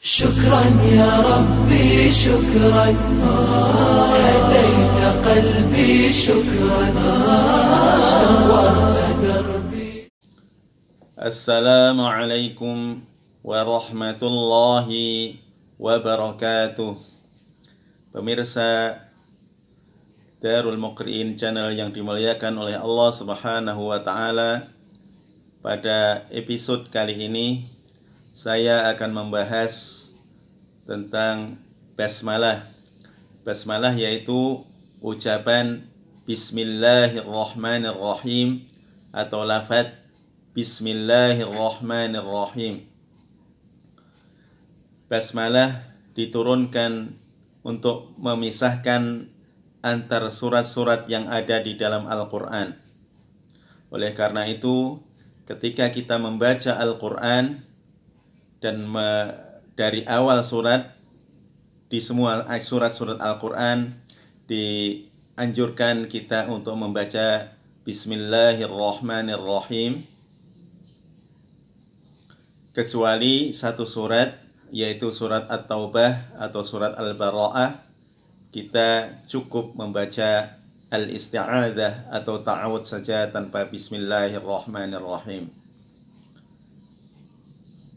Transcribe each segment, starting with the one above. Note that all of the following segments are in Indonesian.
شكرا يا ربي شكرا هديت قلبي شكرا نورت دربي. Assalamualaikum warahmatullahi wabarakatuh. Pemirsa Darul Muqri'in channel yang dimuliakan oleh Allah Subhanahu wa taala, pada episode kali ini saya akan membahas tentang basmalah. Basmalah yaitu ucapan Bismillahirrahmanirrahim atau lafaz Bismillahirrahmanirrahim. Basmalah diturunkan untuk memisahkan antar surat-surat yang ada di dalam Al-Quran. Oleh karena itu, ketika kita membaca Al-Quran dan dari awal surat, di semua surat-surat Al-Quran dianjurkan kita untuk membaca Bismillahirrahmanirrahim, kecuali satu surat, yaitu surat At-Taubah atau surat Al-Bara'ah. Kita cukup membaca Al-Isti'adzah atau ta'awud saja tanpa Bismillahirrahmanirrahim.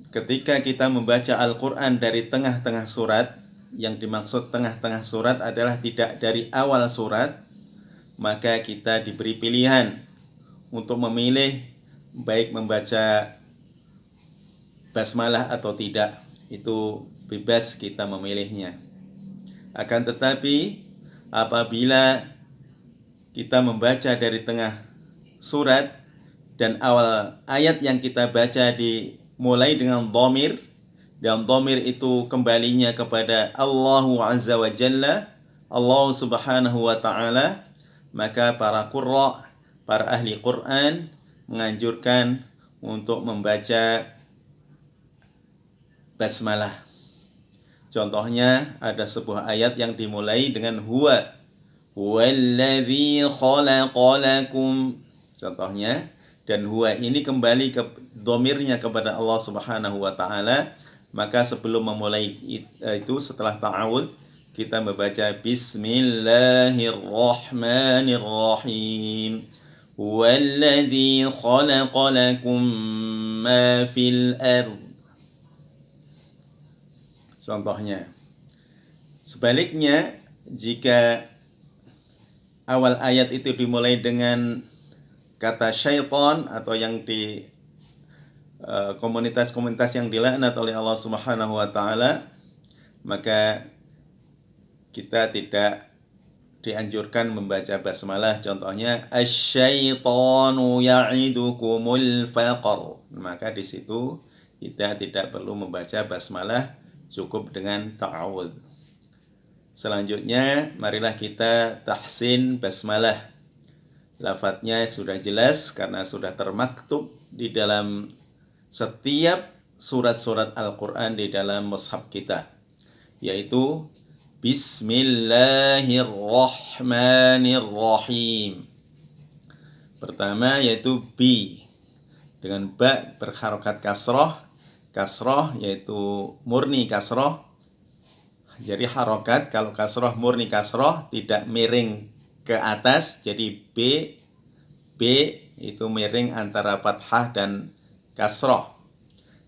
Ketika kita membaca Al-Quran dari tengah-tengah surat, yang dimaksud tengah-tengah surat adalah tidak dari awal surat, maka kita diberi pilihan untuk memilih baik membaca basmalah atau tidak. Itu bebas kita memilihnya. Akan tetapi apabila kita membaca dari tengah surat dan awal ayat yang kita baca dimulai dengan dhamir, dan dhamir itu kembalinya kepada Allah Azza wa Jalla, Allah Subhanahu wa ta'ala, maka para qurra, para ahli Quran menganjurkan untuk membaca basmalah. Contohnya ada sebuah ayat yang dimulai dengan huwa huwallazi khalaqalakum. Contohnya, dan huwa ini kembali ke dhamirnya kepada Allah Subhanahu wa taala, maka sebelum memulai itu, setelah ta'awud, kita membaca Bismillahirrahmanirrahim. Huwallazi khalaqalakum ma fil ardh. Contohnya. Sebaliknya, jika awal ayat itu dimulai dengan kata syaitan atau yang di komunitas-komunitas yang dilaknat oleh Allah Subhanahu wa taala, maka kita tidak dianjurkan membaca basmalah. Contohnya, asyaitanu ya'idukumul faqr. Maka di situ kita tidak perlu membaca basmalah, cukup dengan ta'awudz. Selanjutnya, marilah kita tahsin basmalah. Lafadznya sudah jelas karena sudah termaktub di dalam setiap surat-surat Al-Quran di dalam mushaf kita, yaitu Bismillahirrahmanirrahim. Pertama yaitu bi, dengan ba berharokat kasroh. Kasroh yaitu murni kasroh. Jadi harokat, kalau kasroh murni kasroh, tidak miring ke atas. Jadi B itu miring antara fathah dan kasroh.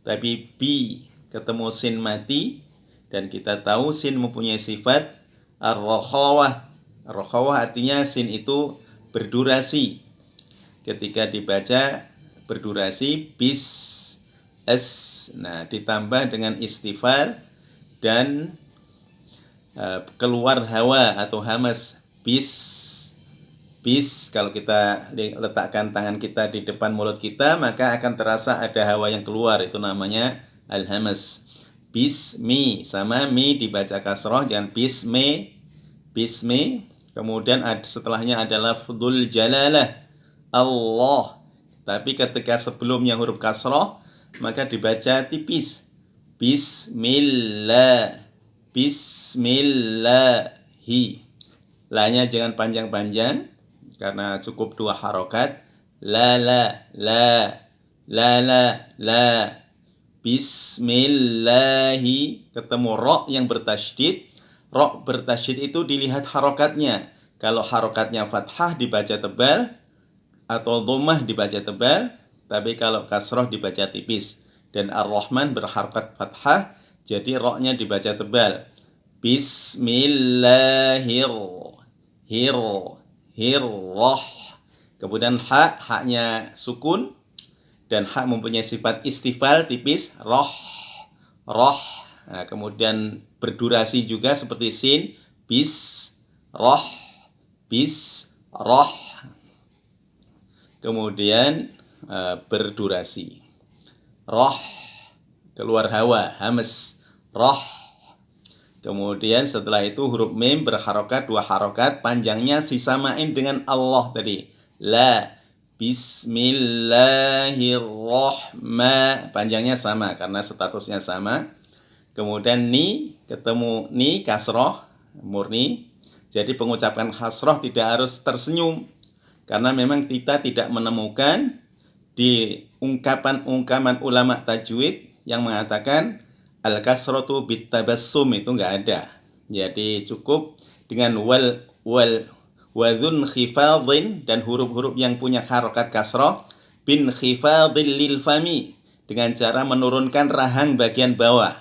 Tapi bi ketemu sin mati, dan kita tahu sin mempunyai sifat ar-rakhawah. Ar-rakhawah artinya sin itu berdurasi. Ketika dibaca berdurasi, bis es. Nah, ditambah dengan istifal dan keluar hawa atau hamas. Bis. Kalau kita letakkan tangan kita di depan mulut kita, maka akan terasa ada hawa yang keluar. Itu namanya al-hamas. Bismi, sama mi dibaca kasroh, jangan bismi. Kemudian setelahnya adalah lafdzul jalalah, Allah. Tapi ketika sebelumnya huruf kasroh, maka dibaca tipis. Bismillahi. La-nya jangan panjang-panjang karena cukup 2 harokat. La. Bismillahi, ketemu ro yang bertasydid. Ro bertasydid itu dilihat harokatnya. Kalau harokatnya fathah dibaca tebal, atau dhammah dibaca tebal, tapi kalau kasroh dibaca tipis. Dan Ar-Rahman berharokat fathah, jadi ro-nya dibaca tebal. Bismillahirrahmanirrahim. Kemudian haknya sukun, dan hak mempunyai sifat istifal tipis, roh. Nah, kemudian berdurasi juga seperti sin, bis, roh. Kemudian berdurasi. Roh, keluar hawa, hamas, roh. Kemudian setelah itu huruf mim berharokat 2 harokat, panjangnya sisamain dengan Allah tadi. La, bismillahirrahmanirrahim, panjangnya sama karena statusnya sama. Kemudian ni, ketemu ni kasroh, murni. Jadi pengucapan kasroh tidak harus tersenyum, karena memang kita tidak menemukan di ungkapan ulama tajwid yang mengatakan al-kasratu bitabassum, itu enggak ada. Jadi cukup dengan wadhun khifadhin, dan huruf-huruf yang punya harokat kasroh, bin khifadhin lil fami, dengan cara menurunkan rahang bagian bawah.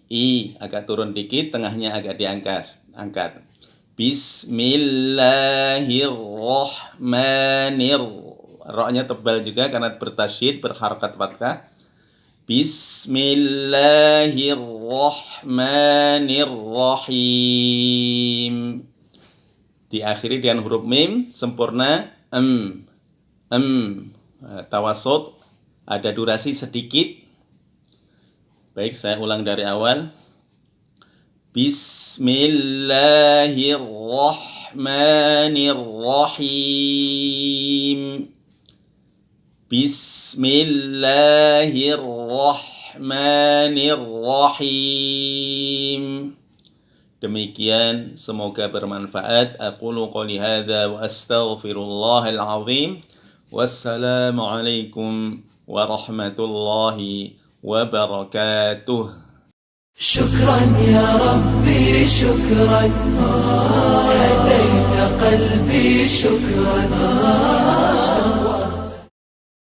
I agak turun dikit, tengahnya agak angkat. Bismillahirrahmanirrahim. Ro-nya tebal juga karena bertasydid, berharokat fathah. Bismillahirrahmanirrahim. Diakhiri dengan huruf mim sempurna, tawasud, ada durasi sedikit. Baik, saya ulang dari awal. Bismillahirrahmanirrahim. Bismillahirrahmanirrahim. Demikian, semoga bermanfaat. Aqulu qouli hadza wa astaghfirullahal azim. Wassalamualaikum warahmatullahi wabarakatuh. شكرا يا ربي شكرا هديت قلبي شكرا